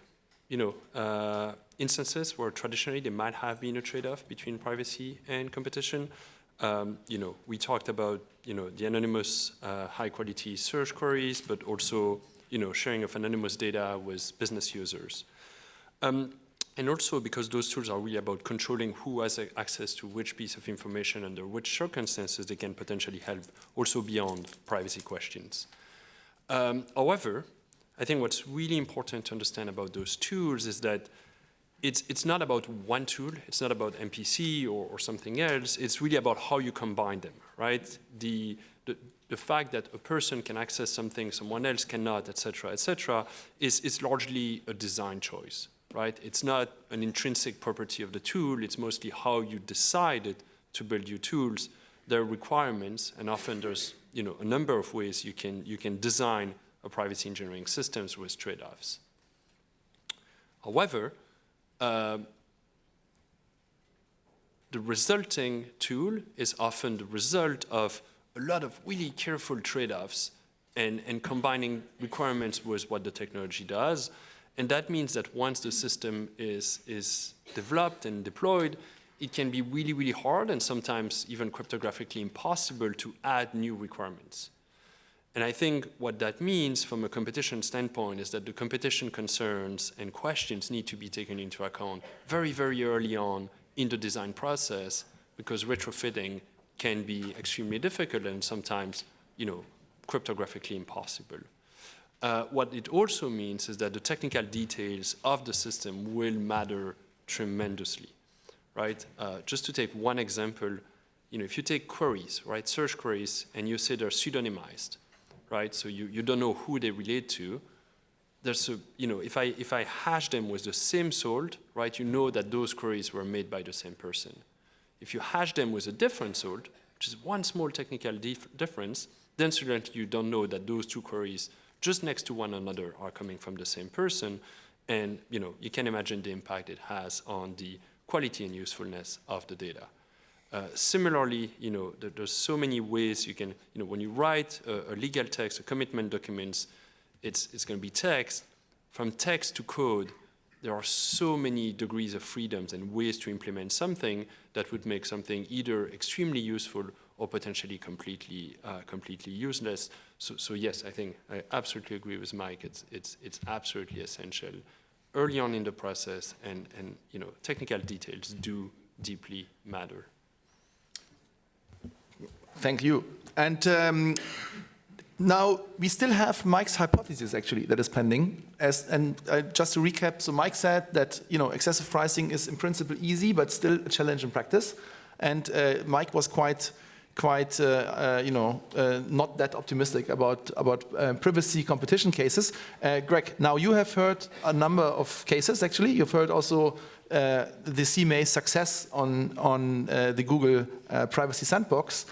instances where traditionally there might have been a trade-off between privacy and competition. We talked about, the anonymous high-quality search queries, but also, sharing of anonymous data with business users. And also because those tools are really about controlling who has access to which piece of information under which circumstances, they can potentially help also beyond privacy questions. However, I think what's really important to understand about those tools is that it's not about one tool, it's not about MPC or something else, it's really about how you combine them, right? The fact that a person can access something someone else cannot, et cetera, is largely a design choice, right? It's not an intrinsic property of the tool, it's mostly how you decided to build your tools. There are requirements, and often there's a number of ways you can design a privacy engineering systems with trade-offs. However, the resulting tool is often the result of a lot of really careful trade-offs and combining requirements with what the technology does. And that means that once the system is developed and deployed, it can be really, really hard and sometimes even cryptographically impossible to add new requirements. And I think what that means from a competition standpoint is that the competition concerns and questions need to be taken into account very, very early on in the design process, because retrofitting can be extremely difficult and sometimes, cryptographically impossible. What it also means is that the technical details of the system will matter tremendously, right? Just to take one example, if you take queries, right, search queries, and you say they're pseudonymized, right? So you don't know who they relate to. There's if I hash them with the same salt, right, you know that those queries were made by the same person. If you hash them with a different salt, which is one small technical difference, then certainly you don't know that those two queries just next to one another are coming from the same person. And you can imagine the impact it has on the quality and usefulness of the data. Similarly, there's so many ways you can, when you write a legal text, a commitment documents, it's going to be text. From text to code, there are so many degrees of freedoms and ways to implement something that would make something either extremely useful or potentially completely useless. So yes, I think I absolutely agree with Mike. It's absolutely essential early on in the process, and technical details do deeply matter. Thank you. And now we still have Mike's hypothesis actually that is pending. Just to recap, so Mike said that excessive pricing is in principle easy, but still a challenge in practice. And Mike was quite not that optimistic about privacy competition cases. Greg, now you have heard a number of cases actually. You've heard also the CMA's success on the Google Privacy Sandbox.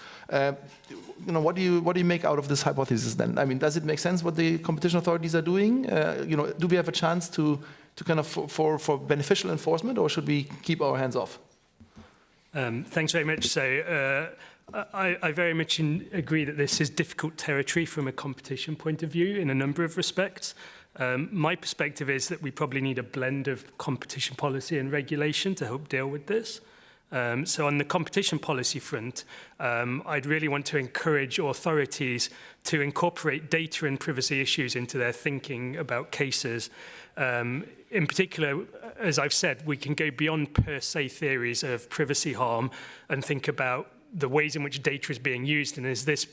What do you make out of this hypothesis then? I mean, does it make sense what the competition authorities are doing? Do we have a chance to kind of for beneficial enforcement, or should we keep our hands off? Thanks very much. So I very much agree that this is difficult territory from a competition point of view in a number of respects. My perspective is that we probably need a blend of competition policy and regulation to help deal with this. So on the competition policy front, I'd really want to encourage authorities to incorporate data and privacy issues into their thinking about cases. In particular, as I've said, we can go beyond per se theories of privacy harm and think about the ways in which data is being used, and is this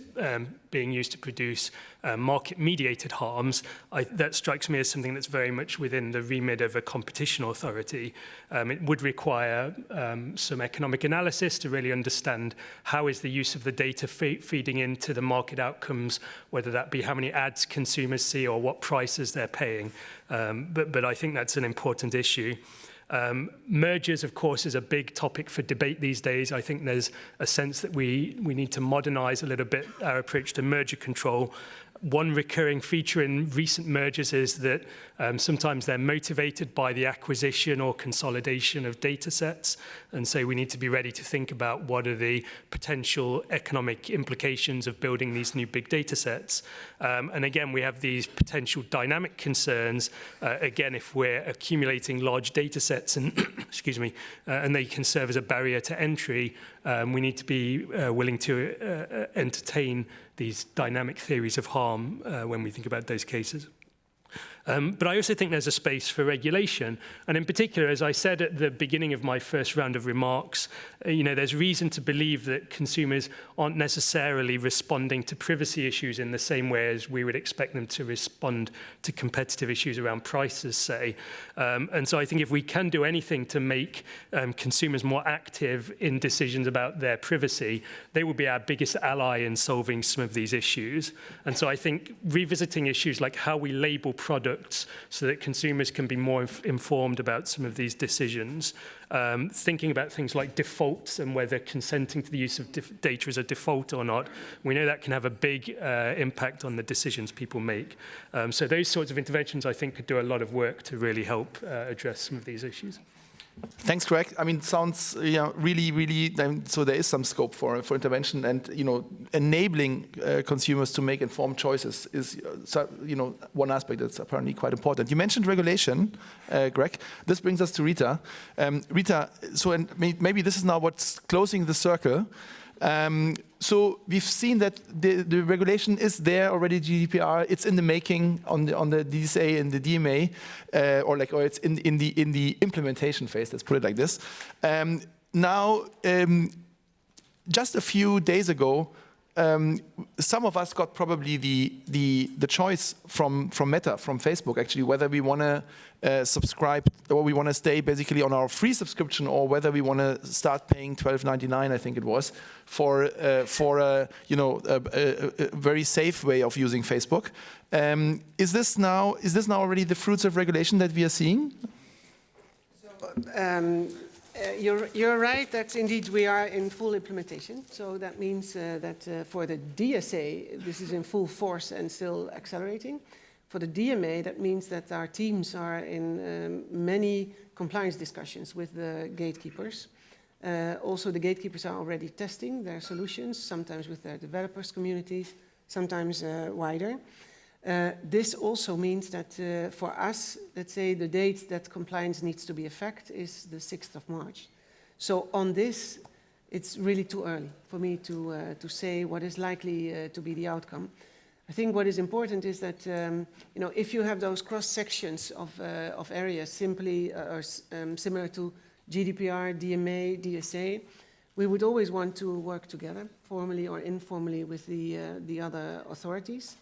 being used to produce market-mediated harms. That strikes me as something that's very much within the remit of a competition authority. It would require some economic analysis to really understand how is the use of the data feeding into the market outcomes, whether that be how many ads consumers see or what prices they're paying. But I think that's an important issue. Mergers, of course, is a big topic for debate these days. I think there's a sense that we need to modernize a little bit our approach to merger control. One recurring feature in recent mergers is that sometimes they're motivated by the acquisition or consolidation of data sets. And so we need to be ready to think about what are the potential economic implications of building these new big data sets. And again, we have these potential dynamic concerns. Again, if we're accumulating large data sets and, excuse me, and they can serve as a barrier to entry, we need to be willing to entertain these dynamic theories of harm when we think about those cases. But I also think there's a space for regulation. And in particular, as I said at the beginning of my first round of remarks, there's reason to believe that consumers aren't necessarily responding to privacy issues in the same way as we would expect them to respond to competitive issues around prices, say. And so I think if we can do anything to make consumers more active in decisions about their privacy, they will be our biggest ally in solving some of these issues. And so I think revisiting issues like how we label products so that consumers can be more informed about some of these decisions, thinking about things like defaults and whether consenting to the use of data is a default or not. We know that can have a big impact on the decisions people make. So those sorts of interventions, I think, could do a lot of work to really help address some of these issues. Thanks, Greg. I mean, it sounds really, really. So there is some scope for intervention, and enabling consumers to make informed choices is one aspect that's apparently quite important. You mentioned regulation, Greg. This brings us to Rita. Rita, so and maybe this is now what's closing the circle. So we've seen that the regulation is there already, GDPR. It's in the making on the DSA and the DMA, or it's in the implementation phase. Let's put it like this. Now, just a few days ago, some of us got probably the choice from Meta, from Facebook, actually, whether we want to subscribe or we want to stay basically on our free subscription, or whether we want to start paying $12.99, I think it was, for a very safe way of using Facebook. Is this now already the fruits of regulation that we are seeing? You're right that indeed we are in full implementation. So that means that for the DSA, this is in full force and still accelerating. For the DMA, that means that our teams are in many compliance discussions with the gatekeepers. Also, the gatekeepers are already testing their solutions, sometimes with their developers communities, sometimes wider. This also means that for us, let's say the date that compliance needs to be effect is the 6th of March. So on this, it's really too early for me to say what is likely to be the outcome. I think what is important is that if you have those cross sections of areas simply or similar to GDPR, DMA, DSA, we would always want to work together, formally or informally, with the other authorities.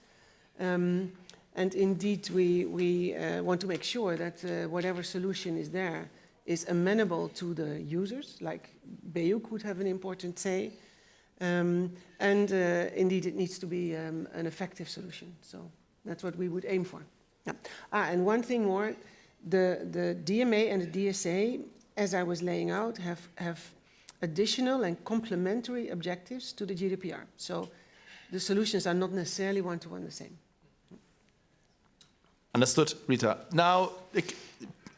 And indeed, we want to make sure that whatever solution is there is amenable to the users, like BEUC would have an important say. And indeed, it needs to be an effective solution. So that's what we would aim for. Yeah. And one thing more, the DMA and the DSA, as I was laying out, have additional and complementary objectives to the GDPR. So the solutions are not necessarily one-to-one the same. Understood, Rita. Now,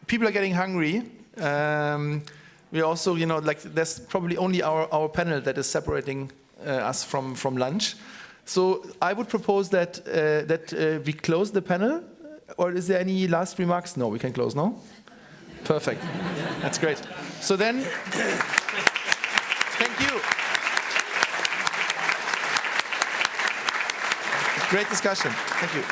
people are getting hungry. We also, there's probably only our panel that is separating us from lunch. So I would propose that we close the panel. Or is there any last remarks? No, we can close, no? Perfect. That's great. So then, thank you. Great discussion. Thank you.